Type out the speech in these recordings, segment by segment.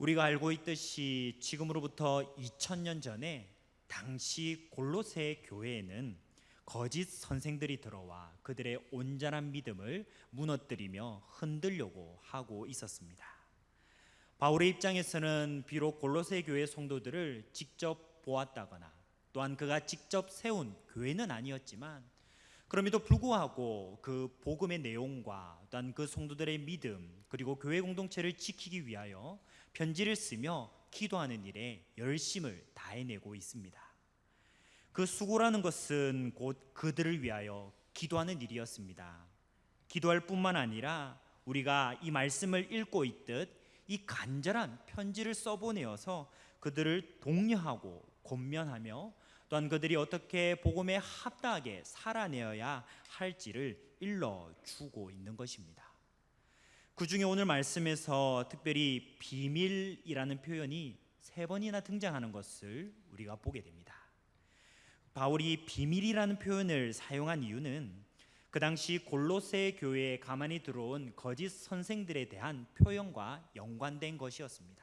우리가 알고 있듯이 지금으로부터 2000년 전에 당시 골로새 교회에는 거짓 선생들이 들어와 그들의 온전한 믿음을 무너뜨리며 흔들려고 하고 있었습니다. 바울의 입장에서는 비록 골로새 교회 성도들을 직접 보았다거나 또한 그가 직접 세운 교회는 아니었지만, 그럼에도 불구하고 그 복음의 내용과 또한 그 성도들의 믿음 그리고 교회 공동체를 지키기 위하여 편지를 쓰며 기도하는 일에 열심을 다해내고 있습니다. 그 수고라는 것은 곧 그들을 위하여 기도하는 일이었습니다. 기도할 뿐만 아니라 우리가 이 말씀을 읽고 있듯 이 간절한 편지를 써보내어서 그들을 독려하고 권면하며 또한 그들이 어떻게 복음에 합당하게 살아내어야 할지를 일러주고 있는 것입니다. 그 중에 오늘 말씀에서 특별히 비밀이라는 표현이 3번이나 등장하는 것을 우리가 보게 됩니다. 바울이 비밀이라는 표현을 사용한 이유는 그 당시 골로새 교회에 가만히 들어온 거짓 선생들에 대한 표현과 연관된 것이었습니다.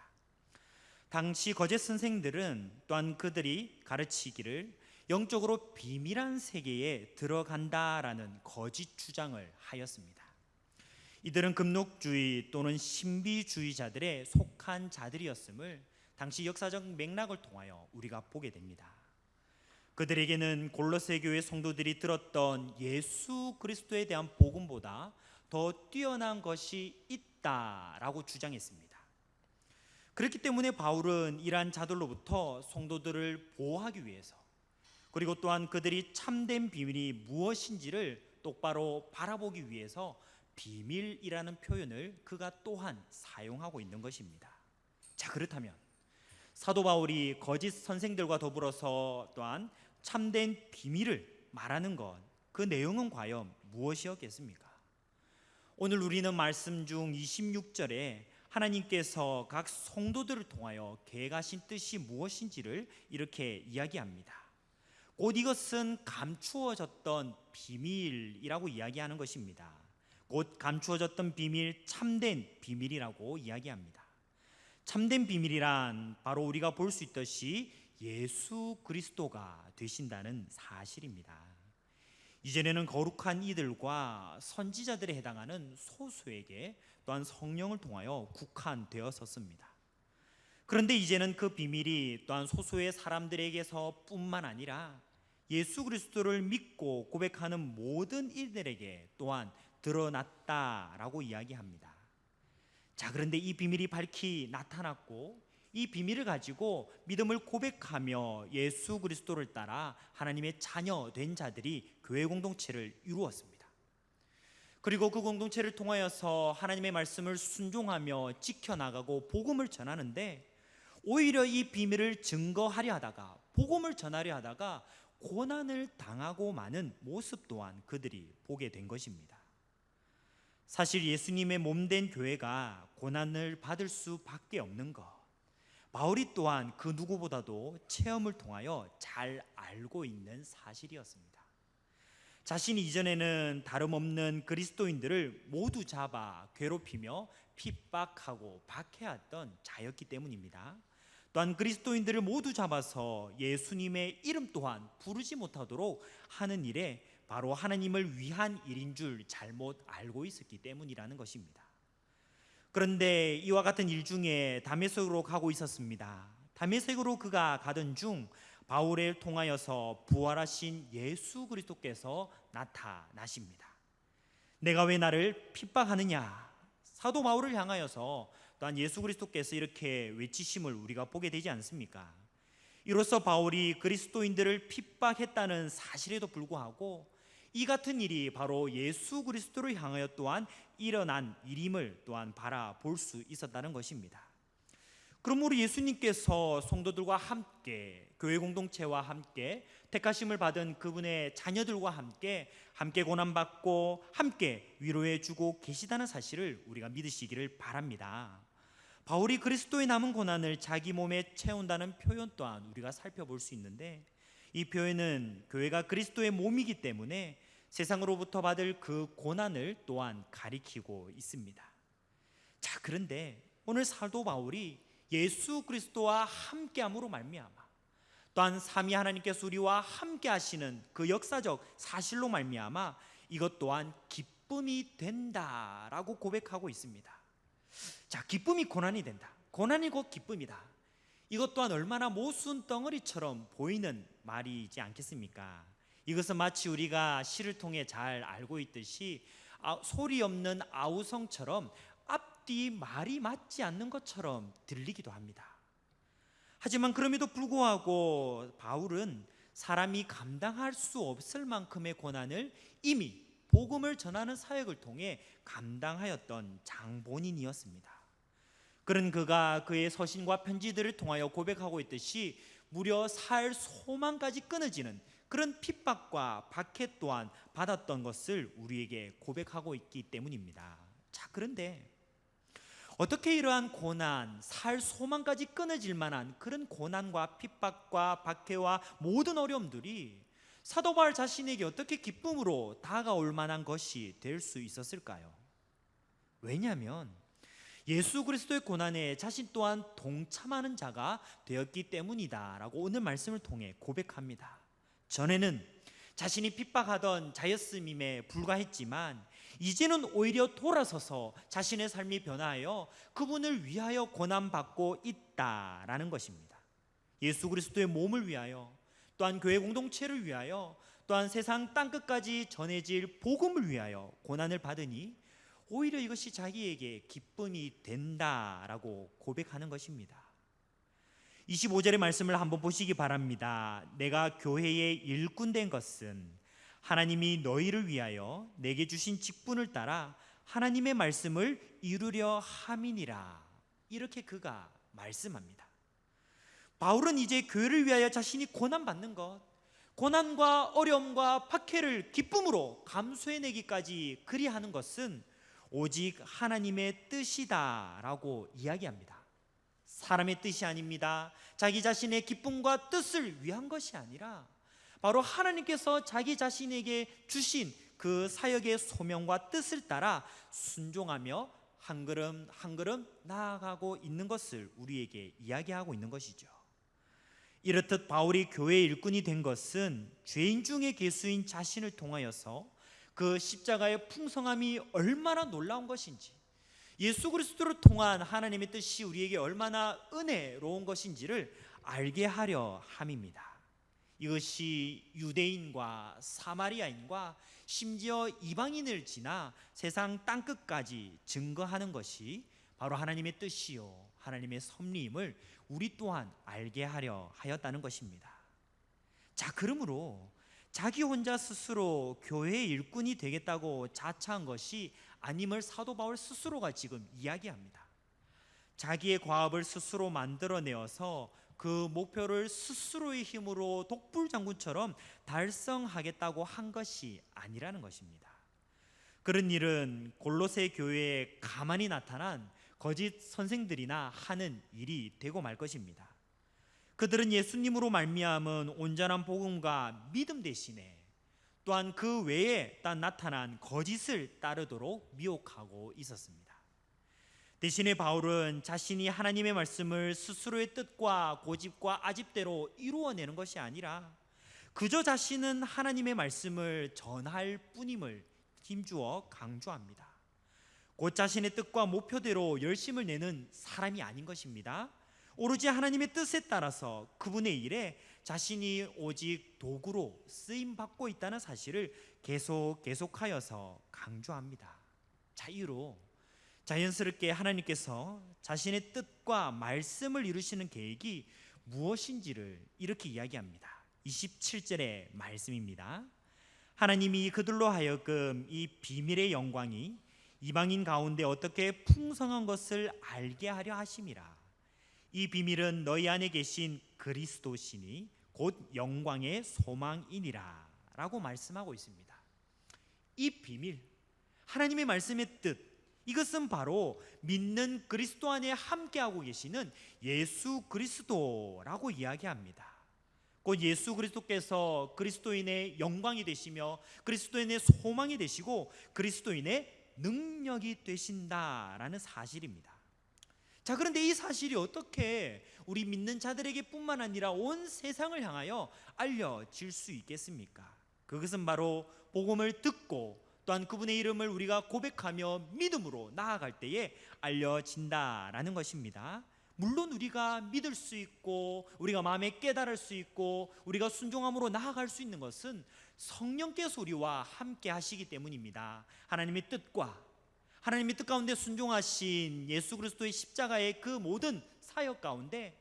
당시 거짓 선생들은 또한 그들이 가르치기를 영적으로 비밀한 세계에 들어간다라는 거짓 주장을 하였습니다. 이들은 금록주의 또는 신비주의자들에 속한 자들이었음을 당시 역사적 맥락을 통하여 우리가 보게 됩니다. 그들에게는 골로새 교회 성도들이 들었던 예수 그리스도에 대한 복음보다 더 뛰어난 것이 있다라고 주장했습니다. 그렇기 때문에 바울은 이러한 자들로부터 성도들을 보호하기 위해서, 그리고 또한 그들이 참된 비밀이 무엇인지를 똑바로 바라보기 위해서 비밀이라는 표현을 그가 또한 사용하고 있는 것입니다. 자, 그렇다면 사도 바울이 거짓 선생들과 더불어서 또한 참된 비밀을 말하는 것, 그 내용은 과연 무엇이었겠습니까? 오늘 우리는 말씀 중 26절에 하나님께서 각 성도들을 통하여 계획하신 뜻이 무엇인지를 이렇게 이야기합니다. 곧 이것은 감추어졌던 비밀이라고 이야기하는 것입니다. 곧 감추어졌던 비밀, 참된 비밀이라고 이야기합니다. 참된 비밀이란 바로 우리가 볼 수 있듯이 예수 그리스도가 되신다는 사실입니다. 이전에는 거룩한 이들과 선지자들에 해당하는 소수에게 또한 성령을 통하여 국한되었었습니다. 그런데 이제는 그 비밀이 또한 소수의 사람들에게서 뿐만 아니라 예수 그리스도를 믿고 고백하는 모든 이들에게 또한 드러났다라고 이야기합니다. 자, 그런데 이 비밀이 밝히 나타났고 이 비밀을 가지고 믿음을 고백하며 예수 그리스도를 따라 하나님의 자녀 된 자들이 교회 공동체를 이루었습니다. 그리고 그 공동체를 통하여서 하나님의 말씀을 순종하며 지켜나가고 복음을 전하는데, 오히려 이 비밀을 증거하려 하다가 복음을 전하려 하다가 고난을 당하고 마는 모습 또한 그들이 보게 된 것입니다. 사실 예수님의 몸된 교회가 고난을 받을 수밖에 없는 것, 바울이 또한 그 누구보다도 체험을 통하여 잘 알고 있는 사실이었습니다. 자신이 이전에는 다름없는 그리스도인들을 모두 잡아 괴롭히며 핍박하고 박해했던 자였기 때문입니다. 또한 그리스도인들을 모두 잡아서 예수님의 이름 또한 부르지 못하도록 하는 일에 바로 하나님을 위한 일인 줄 잘못 알고 있었기 때문이라는 것입니다. 그런데 이와 같은 일 중에 다메섹으로 가고 있었습니다. 다메섹으로 그가 가던 중 바울을 통하여서 부활하신 예수 그리스도께서 나타나십니다. 내가 왜 나를 핍박하느냐? 사도 바울을 향하여서 또한 예수 그리스도께서 이렇게 외치심을 우리가 보게 되지 않습니까? 이로써 바울이 그리스도인들을 핍박했다는 사실에도 불구하고 이 같은 일이 바로 예수 그리스도를 향하여 또한 일어난 일임을 또한 바라볼 수 있었다는 것입니다. 그러므로 예수님께서 성도들과 함께, 교회 공동체와 함께, 택하심을 받은 그분의 자녀들과 함께 고난받고 함께 위로해주고 계시다는 사실을 우리가 믿으시기를 바랍니다. 바울이 그리스도의 남은 고난을 자기 몸에 채운다는 표현 또한 우리가 살펴볼 수 있는데, 이 표현은 교회가 그리스도의 몸이기 때문에 세상으로부터 받을 그 고난을 또한 가리키고 있습니다. 자, 그런데 오늘 사도 바울이 예수 그리스도와 함께함으로 말미암아, 또한 삼위 하나님께서 우리와 함께 하시는 그 역사적 사실로 말미암아 이것 또한 기쁨이 된다라고 고백하고 있습니다. 자, 기쁨이 고난이 된다, 고난이 곧 기쁨이다, 이것 또한 얼마나 모순 덩어리처럼 보이는 말이지 않겠습니까? 이것은 마치 우리가 시를 통해 잘 알고 있듯이 소리 없는 아우성처럼 앞뒤 말이 맞지 않는 것처럼 들리기도 합니다. 하지만 그럼에도 불구하고 바울은 사람이 감당할 수 없을 만큼의 고난을 이미 복음을 전하는 사역을 통해 감당하였던 장본인이었습니다. 그런 그가 그의 서신과 편지들을 통하여 고백하고 있듯이 무려 살 소망까지 끊어지는 그런 핍박과 박해 또한 받았던 것을 우리에게 고백하고 있기 때문입니다. 자, 그런데 어떻게 이러한 고난, 살 소망까지 끊어질 만한 그런 고난과 핍박과 박해와 모든 어려움들이 사도 바울 자신에게 어떻게 기쁨으로 다가올 만한 것이 될 수 있었을까요? 왜냐하면 예수 그리스도의 고난에 자신 또한 동참하는 자가 되었기 때문이다라고 오늘 말씀을 통해 고백합니다. 전에는 자신이 핍박하던 자였음임에 불과했지만 이제는 오히려 돌아서서 자신의 삶이 변화하여 그분을 위하여 고난받고 있다라는 것입니다. 예수 그리스도의 몸을 위하여, 또한 교회 공동체를 위하여, 또한 세상 땅끝까지 전해질 복음을 위하여 고난을 받으니 오히려 이것이 자기에게 기쁨이 된다라고 고백하는 것입니다. 25절의 말씀을 한번 보시기 바랍니다. 내가 교회의 일꾼 된 것은 하나님이 너희를 위하여 내게 주신 직분을 따라 하나님의 말씀을 이루려 함이니라. 이렇게 그가 말씀합니다. 바울은 이제 교회를 위하여 자신이 고난받는 것, 고난과 어려움과 박해를 기쁨으로 감수해내기까지 그리하는 것은 오직 하나님의 뜻이다라고 이야기합니다. 사람의 뜻이 아닙니다. 자기 자신의 기쁨과 뜻을 위한 것이 아니라 바로 하나님께서 자기 자신에게 주신 그 사역의 소명과 뜻을 따라 순종하며 한 걸음 한 걸음 나아가고 있는 것을 우리에게 이야기하고 있는 것이죠. 이렇듯 바울이 교회의 일꾼이 된 것은 죄인 중에 괴수인 자신을 통하여서 그 십자가의 풍성함이 얼마나 놀라운 것인지, 예수 그리스도를 통한 하나님의 뜻이 우리에게 얼마나 은혜로운 것인지를 알게 하려 함입니다. 이것이 유대인과 사마리아인과 심지어 이방인을 지나 세상 땅끝까지 증거하는 것이 바로 하나님의 뜻이요 하나님의 섭리임을 우리 또한 알게 하려 하였다는 것입니다. 자, 그러므로 자기 혼자 스스로 교회의 일꾼이 되겠다고 자처한 것이 아님을 사도 바울 스스로가 지금 이야기합니다. 자기의 과업을 스스로 만들어내어서 그 목표를 스스로의 힘으로 독불장군처럼 달성하겠다고 한 것이 아니라는 것입니다. 그런 일은 골로새 교회에 가만히 나타난 거짓 선생들이나 하는 일이 되고 말 것입니다. 그들은 예수님으로 말미암은 온전한 복음과 믿음 대신에 또한 그 외에 나타난 거짓을 따르도록 미혹하고 있었습니다. 대신에 바울은 자신이 하나님의 말씀을 스스로의 뜻과 고집과 아집대로 이루어내는 것이 아니라 그저 자신은 하나님의 말씀을 전할 뿐임을 힘주어 강조합니다. 곧 자신의 뜻과 목표대로 열심을 내는 사람이 아닌 것입니다. 오로지 하나님의 뜻에 따라서 그분의 일에 자신이 오직 도구로 쓰임받고 있다는 사실을 계속하여서 강조합니다. 자, 이후로 자연스럽게 하나님께서 자신의 뜻과 말씀을 이루시는 계획이 무엇인지를 이렇게 이야기합니다. 27절의 말씀입니다. 하나님이 그들로 하여금 이 비밀의 영광이 이방인 가운데 어떻게 풍성한 것을 알게 하려 하심이라. 이 비밀은 너희 안에 계신 그리스도시니 곧 영광의 소망이니라 라고 말씀하고 있습니다. 이 비밀, 하나님의 말씀의 뜻, 이것은 바로 믿는 그리스도 안에 함께하고 계시는 예수 그리스도라고 이야기합니다. 곧 예수 그리스도께서 그리스도인의 영광이 되시며 그리스도인의 소망이 되시고 그리스도인의 능력이 되신다라는 사실입니다. 자, 그런데 이 사실이 어떻게 우리 믿는 자들에게 뿐만 아니라 온 세상을 향하여 알려질 수 있겠습니까? 그것은 바로 복음을 듣고 또한 그분의 이름을 우리가 고백하며 믿음으로 나아갈 때에 알려진다라는 것입니다. 물론 우리가 믿을 수 있고 우리가 마음에 깨달을 수 있고 우리가 순종함으로 나아갈 수 있는 것은 성령께서 우리와 함께 하시기 때문입니다. 하나님의 뜻과 하나님의 뜻 가운데 순종하신 예수 그리스도의 십자가의 그 모든 사역 가운데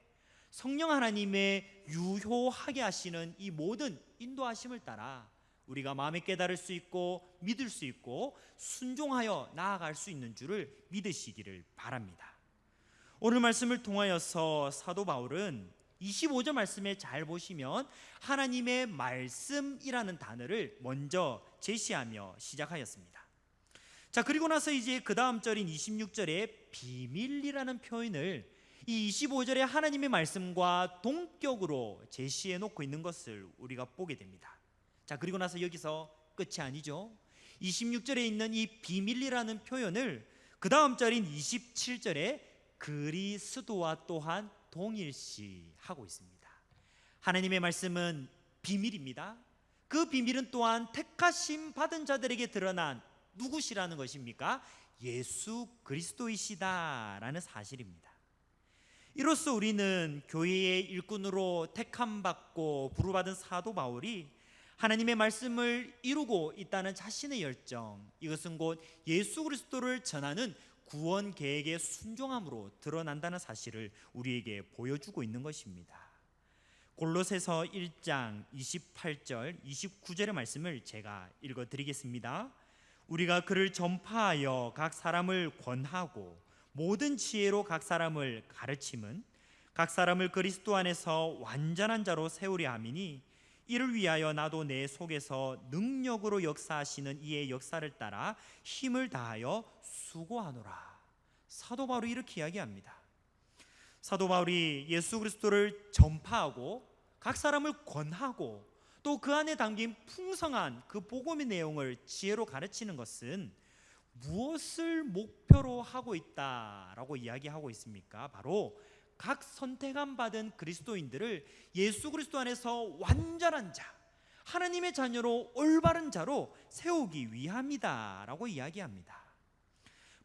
성령 하나님의 유효하게 하시는 이 모든 인도하심을 따라 우리가 마음에 깨달을 수 있고 믿을 수 있고 순종하여 나아갈 수 있는 줄을 믿으시기를 바랍니다. 오늘 말씀을 통하여서 사도 바울은 25절 말씀에 잘 보시면 하나님의 말씀이라는 단어를 먼저 제시하며 시작하였습니다. 자, 그리고 나서 이제 그 다음 절인 26절에 비밀이라는 표현을 이 25절에 하나님의 말씀과 동격으로 제시해 놓고 있는 것을 우리가 보게 됩니다. 자, 그리고 나서 여기서 끝이 아니죠. 26절에 있는 이 비밀이라는 표현을 그 다음 절인 27절에 그리스도와 또한 동일시하고 있습니다. 하나님의 말씀은 비밀입니다. 그 비밀은 또한 택하심 받은 자들에게 드러난 누구시라는 것입니까? 예수 그리스도이시다라는 사실입니다. 이로써 우리는 교회의 일꾼으로 택함받고 부르받은 사도 바울이 하나님의 말씀을 이루고 있다는 자신의 열정, 이것은 곧 예수 그리스도를 전하는 구원 계획의 순종함으로 드러난다는 사실을 우리에게 보여주고 있는 것입니다. 골로새서 1장 28절 29절의 말씀을 제가 읽어드리겠습니다. 우리가 그를 전파하여 각 사람을 권하고 모든 지혜로 각 사람을 가르침은 각 사람을 그리스도 안에서 완전한 자로 세우려 함이니 이를 위하여 나도 내 속에서 능력으로 역사하시는 이의 역사를 따라 힘을 다하여 수고하노라. 사도 바울이 이렇게 이야기합니다. 사도 바울이 예수 그리스도를 전파하고 각 사람을 권하고 또 그 안에 담긴 풍성한 그 복음의 내용을 지혜로 가르치는 것은 무엇을 목표로 하고 있다라고 이야기하고 있습니까? 바로 각 선택함 받은 그리스도인들을 예수 그리스도 안에서 완전한 자, 하나님의 자녀로 올바른 자로 세우기 위함이다라고 이야기합니다.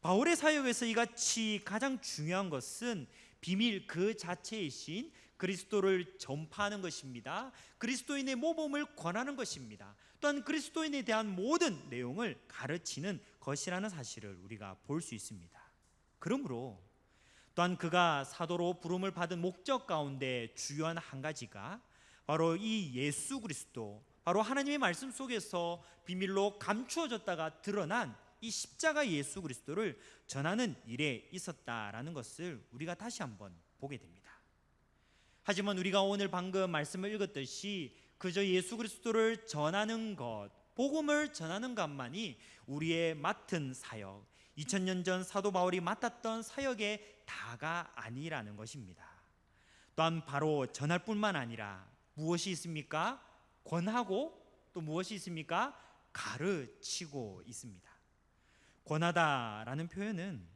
바울의 사역에서 이같이 가장 중요한 것은 비밀 그 자체이신 그리스도를 전파하는 것입니다. 그리스도인의 모범을 권하는 것입니다. 또한 그리스도인에 대한 모든 내용을 가르치는 것이라는 사실을 우리가 볼 수 있습니다. 그러므로 또한 그가 사도로 부름을 받은 목적 가운데 주요한 한 가지가 바로 이 예수 그리스도, 바로 하나님의 말씀 속에서 비밀로 감추어졌다가 드러난 이 십자가 예수 그리스도를 전하는 일에 있었다라는 것을 우리가 다시 한번 보게 됩니다. 하지만 우리가 오늘 방금 말씀을 읽었듯이 그저 예수 그리스도를 전하는 것, 복음을 전하는 것만이 우리의 맡은 사역, 2000년 전 사도 바울이 맡았던 사역의 다가 아니라는 것입니다. 또한 바로 전할 뿐만 아니라 무엇이 있습니까? 권하고 또 무엇이 있습니까? 가르치고 있습니다. 권하다라는 표현은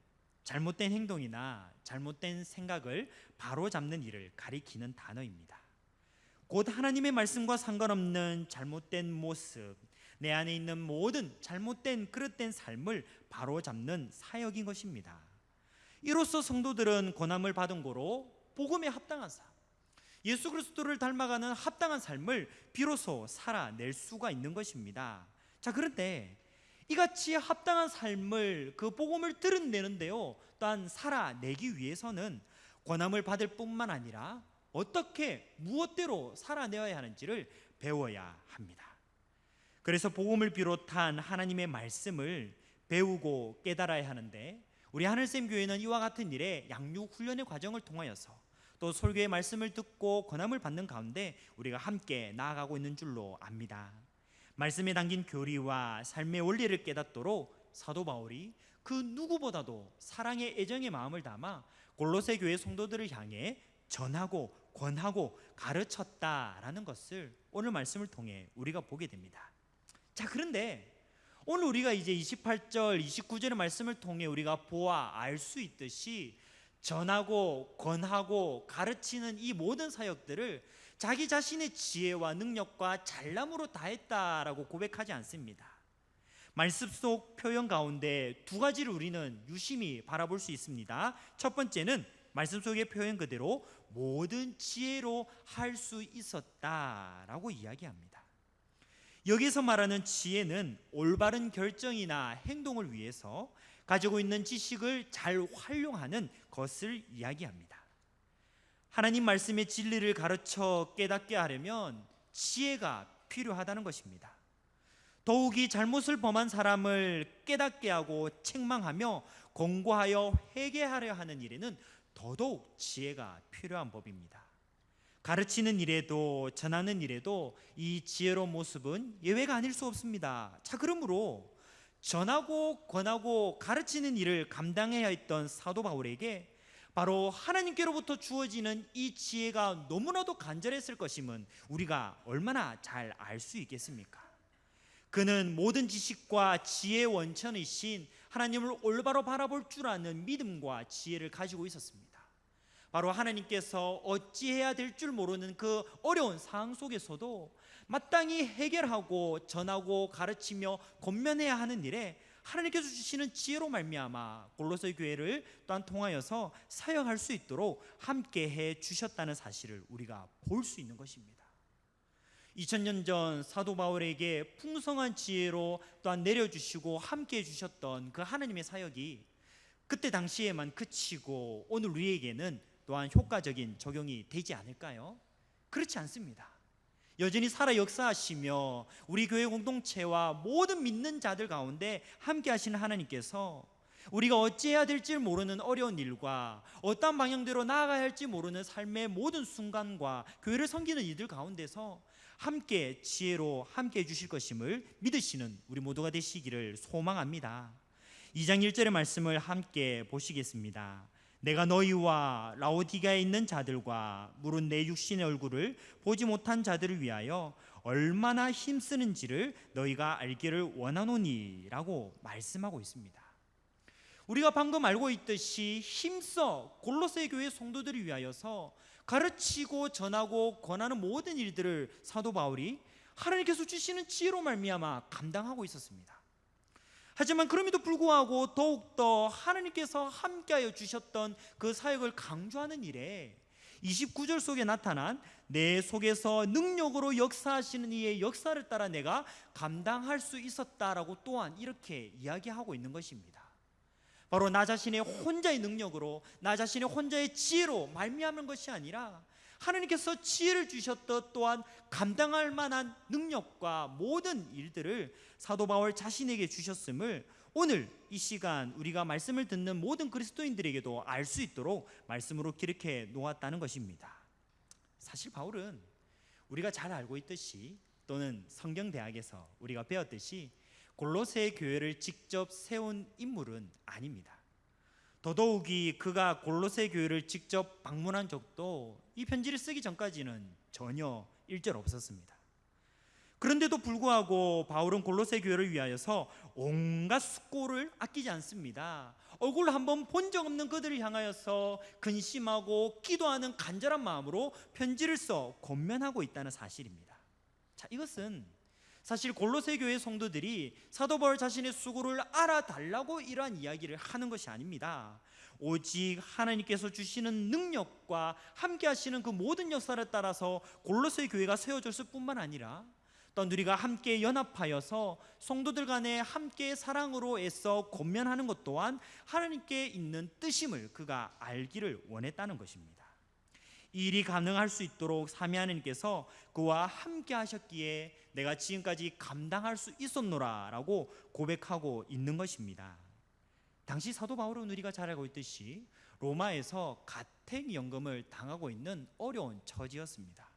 잘못된 행동이나 잘못된 생각을 바로잡는 일을 가리키는 단어입니다. 곧 하나님의 말씀과 상관없는 잘못된 모습, 내 안에 있는 모든 잘못된 그릇된 삶을 바로잡는 사역인 것입니다. 이로써 성도들은 권함을 받은 고로 복음에 합당한 삶, 예수 그리스도를 닮아가는 합당한 삶을 비로소 살아낼 수가 있는 것입니다. 자, 그런데 이같이 합당한 삶을 그 복음을 드러내는데요, 또한 살아내기 위해서는 권함을 받을 뿐만 아니라 어떻게 무엇대로 살아내어야 하는지를 배워야 합니다. 그래서 복음을 비롯한 하나님의 말씀을 배우고 깨달아야 하는데 우리 하늘샘 교회는 이와 같은 일에 양육 훈련의 과정을 통하여서 또 설교의 말씀을 듣고 권함을 받는 가운데 우리가 함께 나아가고 있는 줄로 압니다. 말씀에 담긴 교리와 삶의 원리를 깨닫도록 사도 바울이 그 누구보다도 사랑의 애정의 마음을 담아 골로새 교회 성도들을 향해 전하고 권하고 가르쳤다라는 것을 오늘 말씀을 통해 우리가 보게 됩니다. 자, 그런데 오늘 우리가 이제 28절, 29절의 말씀을 통해 우리가 보아 알 수 있듯이 전하고 권하고 가르치는 이 모든 사역들을 자기 자신의 지혜와 능력과 잘남으로 다했다라고 고백하지 않습니다. 말씀 속 표현 가운데 두 가지를 우리는 유심히 바라볼 수 있습니다. 첫 번째는 말씀 속의 표현 그대로 모든 지혜로 할 수 있었다라고 이야기합니다. 여기서 말하는 지혜는 올바른 결정이나 행동을 위해서 가지고 있는 지식을 잘 활용하는 것을 이야기합니다. 하나님 말씀의 진리를 가르쳐 깨닫게 하려면 지혜가 필요하다는 것입니다. 더욱이 잘못을 범한 사람을 깨닫게 하고 책망하며 권고하여 회개하려 하는 일에는 더더욱 지혜가 필요한 법입니다. 가르치는 일에도 전하는 일에도 이 지혜로운 모습은 예외가 아닐 수 없습니다. 자, 그러므로 전하고 권하고 가르치는 일을 감당해야 했던 사도 바울에게 바로 하나님께로부터 주어지는 이 지혜가 너무나도 간절했을 것임은 우리가 얼마나 잘 알 수 있겠습니까? 그는 모든 지식과 지혜의 원천이신 하나님을 올바로 바라볼 줄 아는 믿음과 지혜를 가지고 있었습니다. 바로 하나님께서 어찌해야 될 줄 모르는 그 어려운 상황 속에서도 마땅히 해결하고 전하고 가르치며 권면해야 하는 일에 하나님께서 주시는 지혜로 말미암아 골로새 교회를 또한 통하여서 사역할 수 있도록 함께 해 주셨다는 사실을 우리가 볼 수 있는 것입니다. 2000년 전 사도 바울에게 풍성한 지혜로 또한 내려주시고 함께 해주셨던 그 하나님의 사역이 그때 당시에만 그치고 오늘 우리에게는 또한 효과적인 적용이 되지 않을까요? 그렇지 않습니다. 여전히 살아 역사하시며 우리 교회 공동체와 모든 믿는 자들 가운데 함께 하시는 하나님께서 우리가 어찌해야 될지 모르는 어려운 일과 어떤 방향대로 나아가야 할지 모르는 삶의 모든 순간과 교회를 섬기는 이들 가운데서 함께 지혜로 함께 해주실 것임을 믿으시는 우리 모두가 되시기를 소망합니다. 2장 1절의 말씀을 함께 보시겠습니다. 내가 너희와 라오디게아에 있는 자들과 물은 내 육신의 얼굴을 보지 못한 자들을 위하여 얼마나 힘쓰는지를 너희가 알기를 원하노니 라고 말씀하고 있습니다. 우리가 방금 알고 있듯이 힘써 골로새 교회 성도들을 위하여서 가르치고 전하고 권하는 모든 일들을 사도 바울이 하나님께서 주시는 지혜로 말미암아 감당하고 있었습니다. 하지만 그럼에도 불구하고 더욱더 하나님께서 함께하여 주셨던 그 사역을 강조하는 일에 29절 속에 나타난 내 속에서 능력으로 역사하시는 이의 역사를 따라 내가 감당할 수 있었다라고 또한 이렇게 이야기하고 있는 것입니다. 바로 나 자신의 혼자의 능력으로 나 자신의 혼자의 지혜로 말미암은 것이 아니라 하나님께서 지혜를 주셨듯 또한 감당할 만한 능력과 모든 일들을 사도 바울 자신에게 주셨음을 오늘 이 시간 우리가 말씀을 듣는 모든 그리스도인들에게도 알 수 있도록 말씀으로 기록해 놓았다는 것입니다. 사실 바울은 우리가 잘 알고 있듯이 또는 성경대학에서 우리가 배웠듯이 골로새 교회를 직접 세운 인물은 아닙니다. 더더욱이 그가 골로새 교회를 직접 방문한 적도 이 편지를 쓰기 전까지는 전혀 일절 없었습니다. 그런데도 불구하고 바울은 골로새 교회를 위하여서 온갖 수고를 아끼지 않습니다. 얼굴 한번 본 적 없는 그들을 향하여서 근심하고 기도하는 간절한 마음으로 편지를 써 권면하고 있다는 사실입니다. 자, 이것은 사실 골로새 교회 성도들이 사도 바울 자신의 수고를 알아달라고 이러한 이야기를 하는 것이 아닙니다. 오직 하나님께서 주시는 능력과 함께 하시는 그 모든 역사를 따라서 골로새 교회가 세워졌을 뿐만 아니라 또 우리가 함께 연합하여서 성도들 간에 함께 사랑으로 애써 권면하는 것 또한 하나님께 있는 뜻임을 그가 알기를 원했다는 것입니다. 이 일이 가능할 수 있도록 삼위 하나님께서 그와 함께 하셨기에 내가 지금까지 감당할 수 있었노라 라고 고백하고 있는 것입니다. 당시 사도 바울은 우리가 잘 알고 있듯이 로마에서 가택연금을 당하고 있는 어려운 처지였습니다.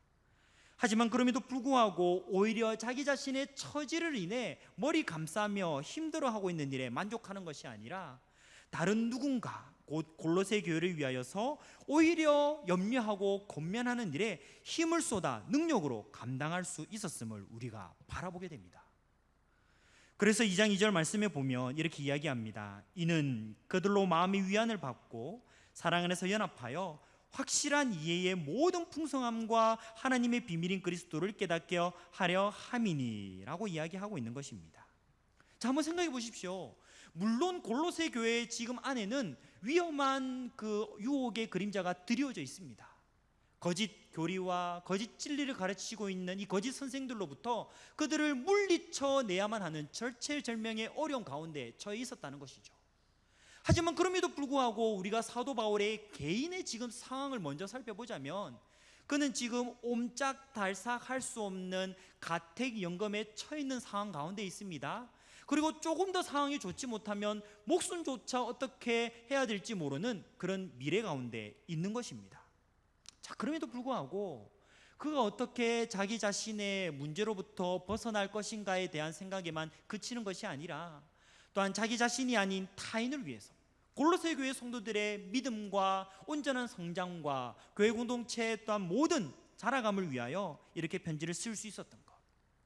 하지만 그럼에도 불구하고 오히려 자기 자신의 처지를 인해 머리 감싸며 힘들어하고 있는 일에 만족하는 것이 아니라 다른 누군가 곧 골로새 교회를 위하여서 오히려 염려하고 권면하는 일에 힘을 쏟아 능력으로 감당할 수 있었음을 우리가 바라보게 됩니다. 그래서 2장 2절 말씀에 보면 이렇게 이야기합니다. 이는 그들로 마음의 위안을 받고 사랑 안에서 연합하여 확실한 이해의 모든 풍성함과 하나님의 비밀인 그리스도를 깨닫게 하려 함이니라고 이야기하고 있는 것입니다. 자, 한번 생각해 보십시오. 물론 골로새 교회 지금 안에는 위험한 그 유혹의 그림자가 드리워져 있습니다. 거짓 교리와 거짓 진리를 가르치고 있는 이 거짓 선생들로부터 그들을 물리쳐 내야만 하는 절체절명의 어려움 가운데 처해 있었다는 것이죠. 하지만 그럼에도 불구하고 우리가 사도 바울의 개인의 지금 상황을 먼저 살펴보자면, 그는 지금 옴짝달싹 할 수 없는 가택 연금에 처해 있는 상황 가운데 있습니다. 그리고 조금 더 상황이 좋지 못하면 목숨조차 어떻게 해야 될지 모르는 그런 미래 가운데 있는 것입니다. 자, 그럼에도 불구하고 그가 어떻게 자기 자신의 문제로부터 벗어날 것인가에 대한 생각에만 그치는 것이 아니라, 또한 자기 자신이 아닌 타인을 위해서 골로새 교회 성도들의 믿음과 온전한 성장과 교회 공동체 또한 모든 자라감을 위하여 이렇게 편지를 쓸 수 있었던 것,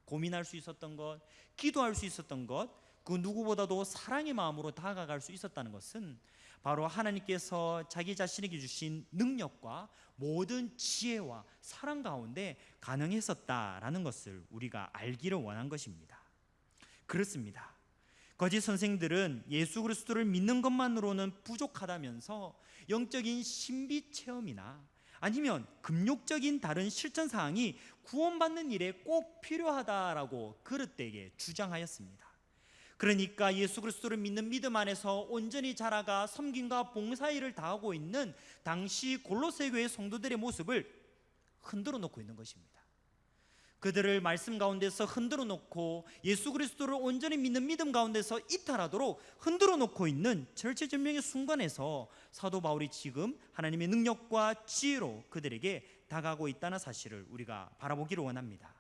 고민할 수 있었던 것, 기도할 수 있었던 것, 그 누구보다도 사랑의 마음으로 다가갈 수 있었다는 것은 바로 하나님께서 자기 자신에게 주신 능력과 모든 지혜와 사랑 가운데 가능했었다라는 것을 우리가 알기를 원한 것입니다. 그렇습니다. 거짓 선생들은 예수 그리스도를 믿는 것만으로는 부족하다면서 영적인 신비 체험이나 아니면 금욕적인 다른 실천 사항이 구원받는 일에 꼭 필요하다라고 그릇되게 주장하였습니다. 그러니까 예수 그리스도를 믿는 믿음 안에서 온전히 자라가 섬김과 봉사일을 다하고 있는 당시 골로새 교회 성도들의 모습을 흔들어 놓고 있는 것입니다. 그들을 말씀 가운데서 흔들어 놓고 예수 그리스도를 온전히 믿는 믿음 가운데서 이탈하도록 흔들어 놓고 있는 절체절명의 순간에서 사도 바울이 지금 하나님의 능력과 지혜로 그들에게 다가가고 있다는 사실을 우리가 바라보기를 원합니다.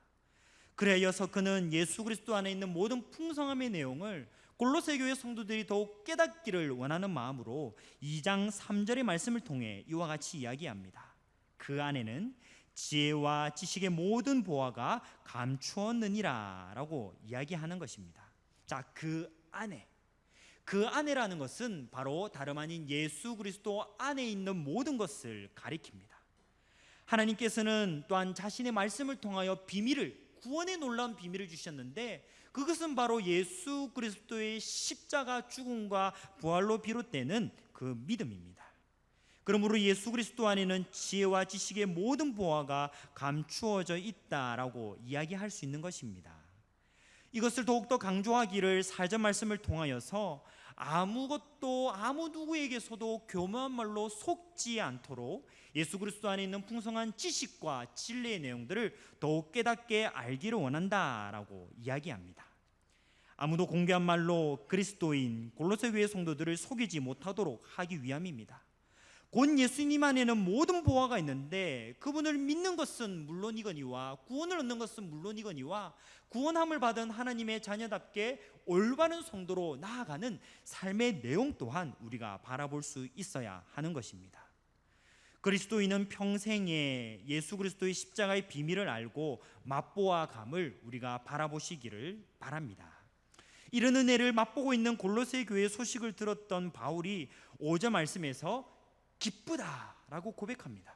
그래 이어서 그는 예수 그리스도 안에 있는 모든 풍성함의 내용을 골로새 교회 성도들이 더욱 깨닫기를 원하는 마음으로 2장 3절의 말씀을 통해 이와 같이 이야기합니다. 그 안에는 지혜와 지식의 모든 보화가 감추었느니라 라고 이야기하는 것입니다. 자, 그 안에라는 것은 바로 다름 아닌 예수 그리스도 안에 있는 모든 것을 가리킵니다. 하나님께서는 또한 자신의 말씀을 통하여 구원의 놀라운 비밀을 주셨는데, 그것은 바로 예수 그리스도의 십자가 죽음과 부활로 비롯되는 그 믿음입니다. 그러므로 예수 그리스도 안에는 지혜와 지식의 모든 보화가 감추어져 있다라고 이야기할 수 있는 것입니다. 이것을 더욱더 강조하기를 4절 말씀을 통하여서 아무것도 아무 누구에게서도 교묘한 말로 속지 않도록 예수 그리스도 안에 있는 풍성한 지식과 진리의 내용들을 더욱 깨닫게 알기를 원한다라고 이야기합니다. 아무도 공개한 말로 그리스도인 골로새 교회 성도들을 속이지 못하도록 하기 위함입니다. 곧 예수님 안에는 모든 보화가 있는데, 그분을 믿는 것은 물론이거니와 구원을 얻는 것은 물론이거니와 구원함을 받은 하나님의 자녀답게 올바른 성도로 나아가는 삶의 내용 또한 우리가 바라볼 수 있어야 하는 것입니다. 그리스도인은 평생에 예수 그리스도의 십자가의 비밀을 알고 맛보아 감을 우리가 바라보시기를 바랍니다. 이런 은혜를 맛보고 있는 골로새 교회 소식을 들었던 바울이 5절 말씀에서 기쁘다라고 고백합니다.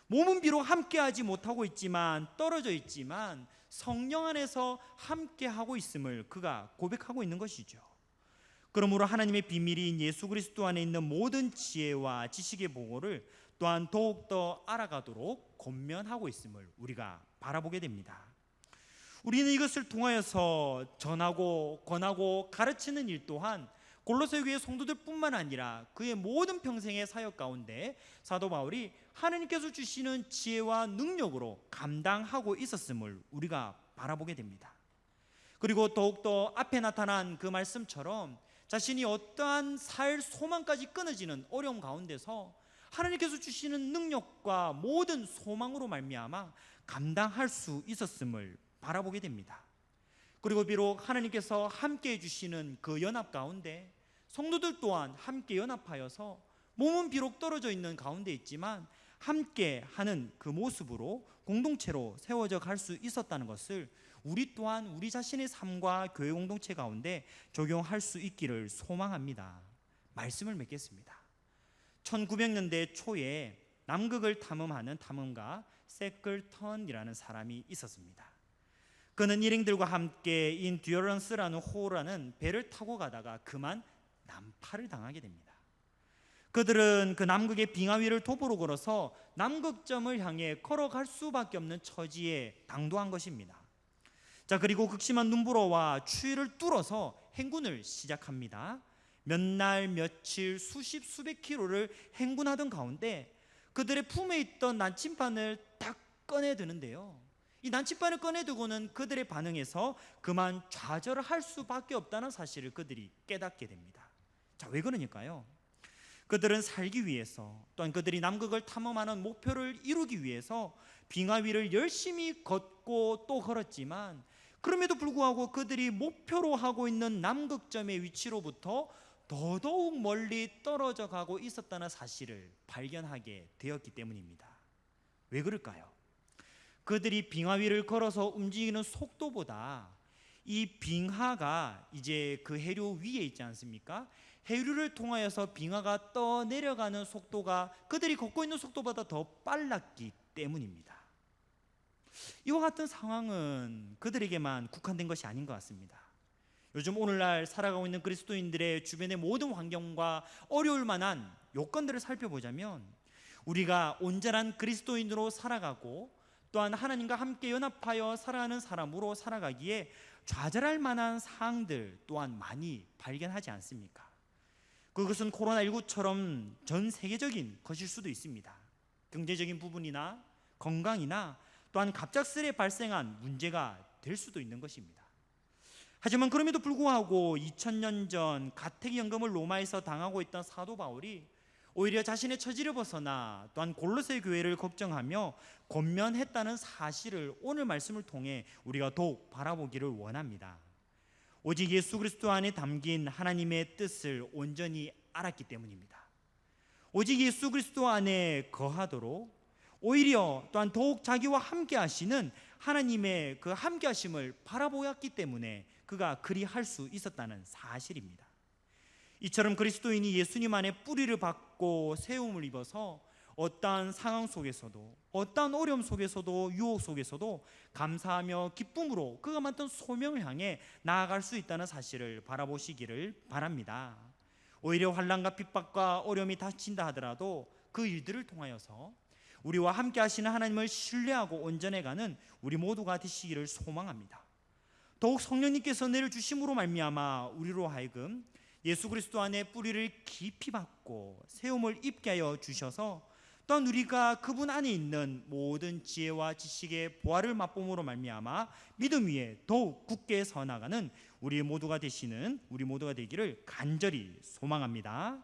몸은 비록 함께하지 못하고 있지만, 떨어져 있지만 성령 안에서 함께하고 있음을 그가 고백하고 있는 것이죠. 그러므로 하나님의 비밀인 예수 그리스도 안에 있는 모든 지혜와 지식의 보고를 또한 더욱더 알아가도록 권면하고 있음을 우리가 바라보게 됩니다. 우리는 이것을 통하여서 전하고 권하고 가르치는 일 또한 골로새 교회 성도들뿐만 아니라 그의 모든 평생의 사역 가운데 사도 바울이 하나님께서 주시는 지혜와 능력으로 감당하고 있었음을 우리가 바라보게 됩니다. 그리고 더욱더 앞에 나타난 그 말씀처럼 자신이 어떠한 살 소망까지 끊어지는 어려움 가운데서 하나님께서 주시는 능력과 모든 소망으로 말미암아 감당할 수 있었음을 바라보게 됩니다. 그리고 비록 하나님께서 함께 해주시는 그 연합 가운데 성도들 또한 함께 연합하여서 몸은 비록 떨어져 있는 가운데 있지만 함께 하는 그 모습으로 공동체로 세워져 갈 수 있었다는 것을 우리 또한 우리 자신의 삶과 교회 공동체 가운데 적용할 수 있기를 소망합니다. 말씀을 맺겠습니다. 1900년대 초에 남극을 탐험하는 탐험가 세클턴이라는 사람이 있었습니다. 그는 일행들과 함께 인듀어런스라는 호라는 배를 타고 가다가 그만 난파를 당하게 됩니다. 그들은 그 남극의 빙하 위를 도보로 걸어서 남극점을 향해 걸어갈 수밖에 없는 처지에 당도한 것입니다. 자, 그리고 극심한 눈보라와 추위를 뚫어서 행군을 시작합니다. 몇 날 며칠 수십 수백 킬로를 행군하던 가운데 그들의 품에 있던 나침반을 딱 꺼내드는데요, 이 나침반을 꺼내두고는 그들의 반응에서 그만 좌절을 할 수밖에 없다는 사실을 그들이 깨닫게 됩니다. 자, 왜 그러니까요? 그들은 살기 위해서, 또한 그들이 남극을 탐험하는 목표를 이루기 위해서 빙하 위를 열심히 걷고 또 걸었지만, 그럼에도 불구하고 그들이 목표로 하고 있는 남극점의 위치로부터 더더욱 멀리 떨어져 가고 있었다는 사실을 발견하게 되었기 때문입니다. 왜 그럴까요? 그들이 빙하 위를 걸어서 움직이는 속도보다 이 빙하가 이제 그 해류 위에 있지 않습니까? 해류를 통하여서 빙하가 떠내려가는 속도가 그들이 걷고 있는 속도보다 더 빨랐기 때문입니다. 이와 같은 상황은 그들에게만 국한된 것이 아닌 것 같습니다. 요즘 오늘날 살아가고 있는 그리스도인들의 주변의 모든 환경과 어려울 만한 요건들을 살펴보자면, 우리가 온전한 그리스도인으로 살아가고 또한 하나님과 함께 연합하여 살아가는 사람으로 살아가기에 좌절할 만한 사항들 또한 많이 발견하지 않습니까? 그것은 코로나19처럼 전 세계적인 것일 수도 있습니다. 경제적인 부분이나 건강이나 또한 갑작스레 발생한 문제가 될 수도 있는 것입니다. 하지만 그럼에도 불구하고 2000년 전 가택연금을 로마에서 당하고 있던 사도 바울이 오히려 자신의 처지를 벗어나 또한 골로새 교회를 걱정하며 권면했다는 사실을 오늘 말씀을 통해 우리가 더욱 바라보기를 원합니다. 오직 예수 그리스도 안에 담긴 하나님의 뜻을 온전히 알았기 때문입니다. 오직 예수 그리스도 안에 거하도록 오히려 또한 더욱 자기와 함께 하시는 하나님의 그 함께 하심을 바라보았기 때문에 그가 그리할 수 있었다는 사실입니다. 이처럼 그리스도인이 예수님 안에 뿌리를 받고 세움을 입어서 어떠한 상황 속에서도, 어떠한 어려움 속에서도, 유혹 속에서도 감사하며 기쁨으로 그가 맡은 소명을 향해 나아갈 수 있다는 사실을 바라보시기를 바랍니다. 오히려 환난과 핍박과 어려움이 닥친다 하더라도 그 일들을 통하여서 우리와 함께 하시는 하나님을 신뢰하고 온전해가는 우리 모두가 되시기를 소망합니다. 더욱 성령님께서 내려주심으로 말미암아 우리로 하여금 예수 그리스도 안에 뿌리를 깊이 받고 세움을 입게 하여 주셔서 또한 우리가 그분 안에 있는 모든 지혜와 지식의 보화를 맛봄으로 말미암아 믿음 위에 더욱 굳게 서 나가는 우리 모두가 되시는 우리 모두가 되기를 간절히 소망합니다.